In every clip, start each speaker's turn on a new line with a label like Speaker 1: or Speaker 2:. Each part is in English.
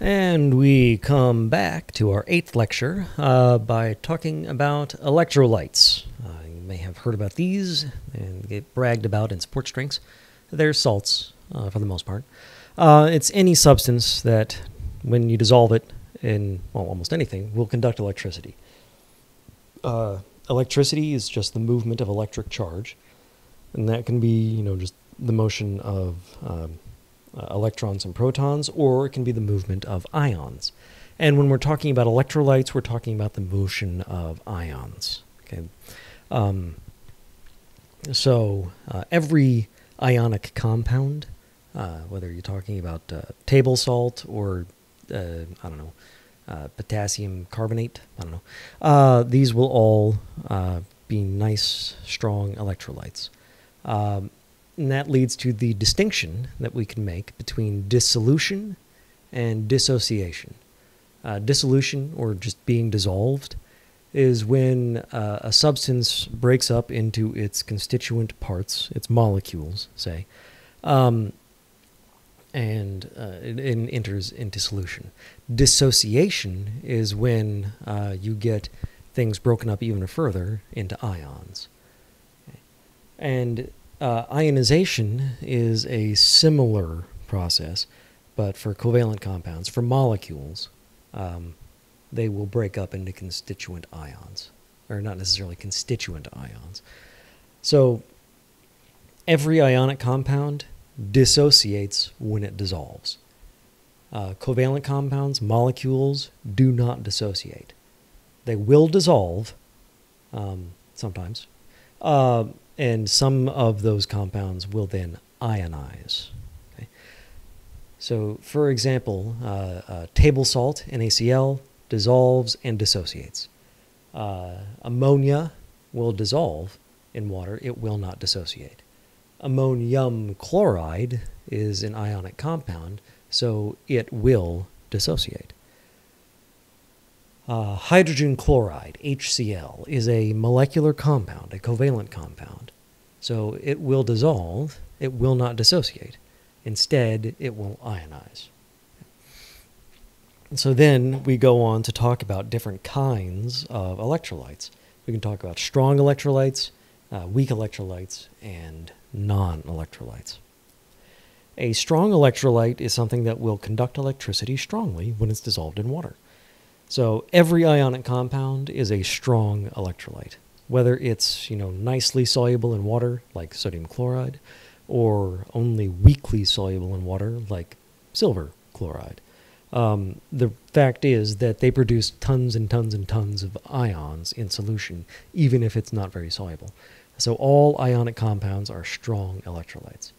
Speaker 1: And we come back to our 8th lecture by talking about electrolytes. You may have heard about these and get bragged about in sports drinks. They're salts for the most part. It's any substance that, when you dissolve it in almost anything, will conduct electricity. Electricity is just the movement of electric charge, and that can be, just the motion of electrons and protons, or it can be the movement of ions. And when we're talking about electrolytes, we're talking about the motion of ions. Okay, so every ionic compound, whether you're talking about table salt or potassium carbonate, these will all be nice, strong electrolytes. And that leads to the distinction that we can make between dissolution and dissociation. Dissolution, or just being dissolved, is when a substance breaks up into its constituent parts, its molecules, say, and it enters into solution. Dissociation is when you get things broken up even further into ions. And ionization is a similar process, but for covalent compounds, for molecules, they will break up into constituent ions, or not necessarily constituent ions. So every ionic compound dissociates when it dissolves. Covalent compounds, molecules, do not dissociate. They will dissolve sometimes, and some of those compounds will then ionize. Okay? So, for example, table salt, NaCl, dissolves and dissociates. Ammonia will dissolve in water. It will not dissociate. Ammonium chloride is an ionic compound, so it will dissociate. Hydrogen chloride, HCl, is a molecular compound, a covalent compound. So it will dissolve, it will not dissociate. Instead, it will ionize. So then we go on to talk about different kinds of electrolytes. We can talk about strong electrolytes, weak electrolytes, and non-electrolytes. A strong electrolyte is something that will conduct electricity strongly when it's dissolved in water. So every ionic compound is a strong electrolyte, whether it's nicely soluble in water like sodium chloride, or only weakly soluble in water like silver chloride. The fact is that they produce tons and tons and tons of ions in solution, even if it's not very soluble. So all ionic compounds are strong electrolytes.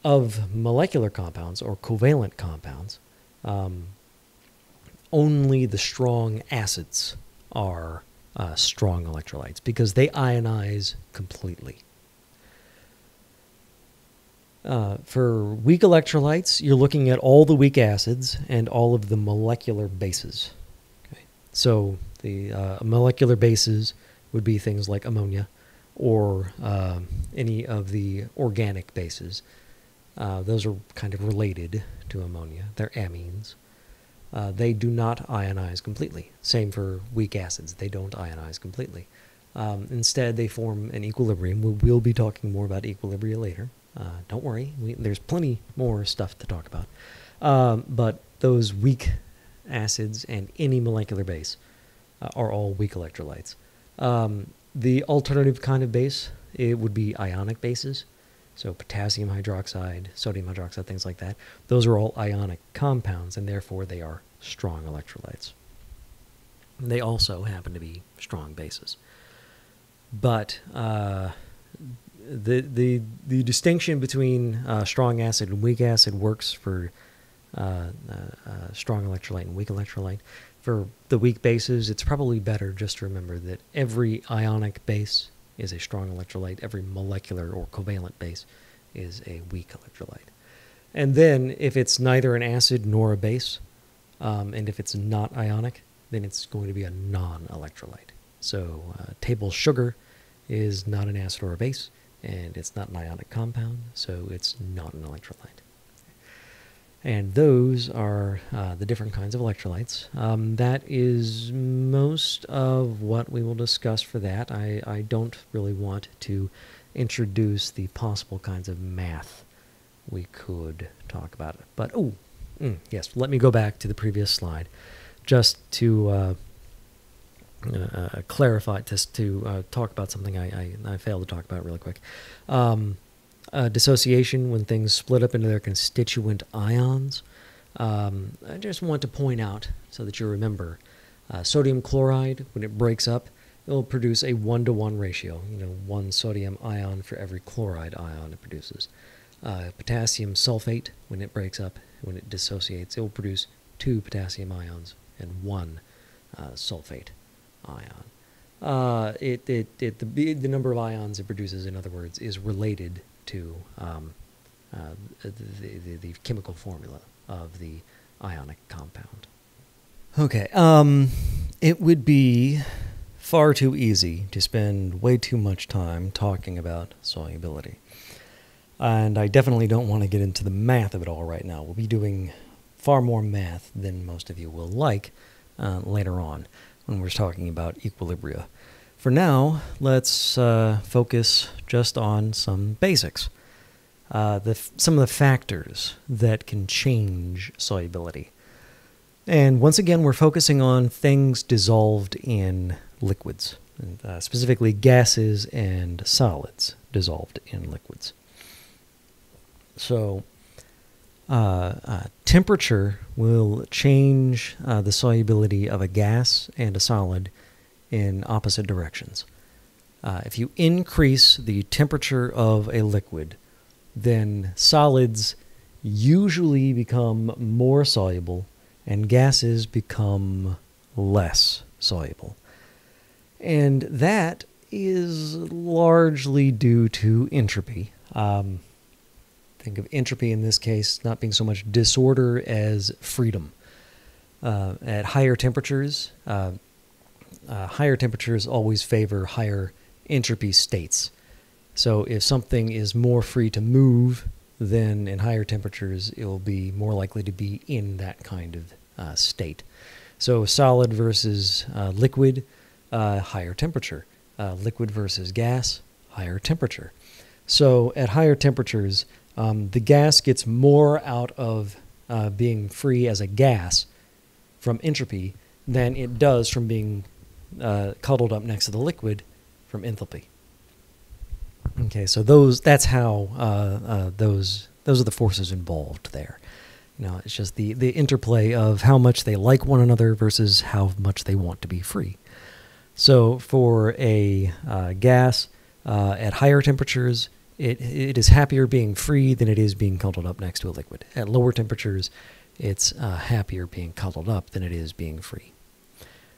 Speaker 1: Of molecular compounds or covalent compounds, only the strong acids are strong electrolytes because they ionize completely. For weak electrolytes, you're looking at all the weak acids and all of the molecular bases. Okay? So the molecular bases would be things like ammonia or any of the organic bases. Those are kind of related to ammonia. They're amines. They do not ionize completely. Same for weak acids. They don't ionize completely. Instead, they form an equilibrium. We'll be talking more about equilibria later. Don't worry. There's plenty more stuff to talk about. But those weak acids and any molecular base are all weak electrolytes. The alternative kind of base, it would be ionic bases. So potassium hydroxide, sodium hydroxide, things like that. Those are all ionic compounds, and therefore they are strong electrolytes. They also happen to be strong bases. But the distinction between strong acid and weak acid works for strong electrolyte and weak electrolyte. For the weak bases, it's probably better just to remember that every ionic base is a strong electrolyte. Every molecular or covalent base is a weak electrolyte. And then if it's neither an acid nor a base, and if it's not ionic, then it's going to be a non-electrolyte. So table sugar is not an acid or a base, and it's not an ionic compound, so it's not an electrolyte. And those are the different kinds of electrolytes. That is most of what we will discuss for that. I don't really want to introduce the possible kinds of math we could talk about. But, yes, let me go back to the previous slide just to clarify, just to talk about something I failed to talk about really quick. Dissociation, when things split up into their constituent ions. I just want to point out, so that you remember, sodium chloride, when it breaks up, it will produce a 1-to-1 ratio, 1 sodium ion for every chloride ion it produces. Potassium sulfate, when it breaks up, when it dissociates, it will produce 2 potassium ions and 1 sulfate ion. The number of ions it produces, in other words, is related to the chemical formula of the ionic compound. Okay, it would be far too easy to spend way too much time talking about solubility. And I definitely don't want to get into the math of it all right now. We'll be doing far more math than most of you will like later on when we're talking about equilibria. For now, let's focus just on some basics. Some of the factors that can change solubility. And once again, we're focusing on things dissolved in liquids, and, specifically gases and solids dissolved in liquids. So, temperature will change the solubility of a gas and a solid in opposite directions. If you increase the temperature of a liquid, then solids usually become more soluble and gases become less soluble. And that is largely due to entropy. Think of entropy in this case not being so much disorder as freedom. At higher temperatures always favor higher entropy states. So if something is more free to move, then in higher temperatures it will be more likely to be in that kind of state. So solid versus liquid, higher temperature. Liquid versus gas, higher temperature. So at higher temperatures, the gas gets more out of being free as a gas from entropy than it does from being cuddled up next to the liquid from enthalpy. Okay, so that's how those are the forces involved there. It's just the interplay of how much they like one another versus how much they want to be free. So for a gas at higher temperatures, it is happier being free than it is being cuddled up next to a liquid. At lower temperatures, it's happier being cuddled up than it is being free.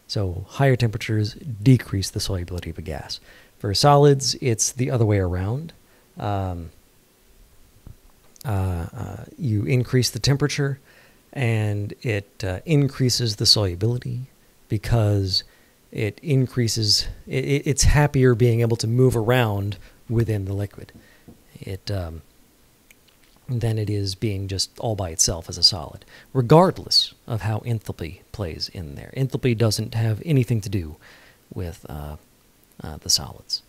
Speaker 1: So higher temperatures decrease the solubility of a gas. For solids, it's the other way around. You increase the temperature, and it increases the solubility because it increases. It's happier being able to move around within the liquid. Than it is being just all by itself as a solid, regardless of how enthalpy plays in there. Enthalpy doesn't have anything to do with the solids.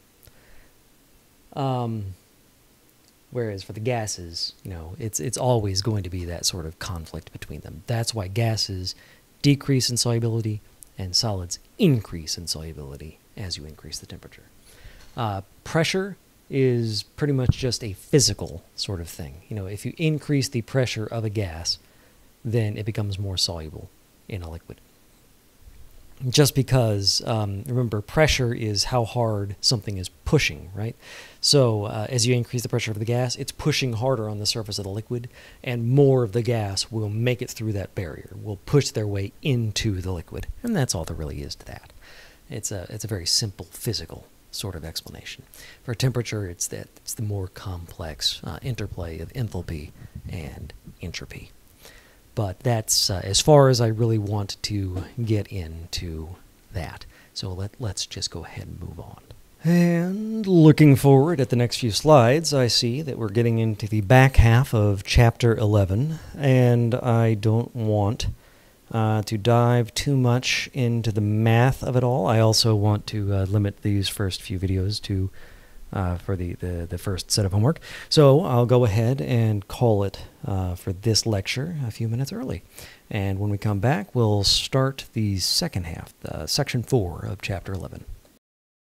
Speaker 1: Whereas for the gases, it's always going to be that sort of conflict between them. That's why gases decrease in solubility and solids increase in solubility as you increase the temperature. Pressure is pretty much just a physical sort of thing. If you increase the pressure of a gas, then it becomes more soluble in a liquid. Just because, remember, pressure is how hard something is pushing, right? So as you increase the pressure of the gas, it's pushing harder on the surface of the liquid, and more of the gas will make it through that barrier, will push their way into the liquid. And that's all there really is to that. It's a very simple physical sort of explanation. For temperature, it's the more complex interplay of enthalpy and entropy. But that's as far as I really want to get into that. So let's just go ahead and move on. And looking forward at the next few slides, I see that we're getting into the back half of Chapter 11, and I don't want to dive too much into the math of it all. I also want to limit these first few videos to for the first set of homework. So I'll go ahead and call it for this lecture a few minutes early. And when we come back, we'll start the second half, Section 4 of Chapter 11.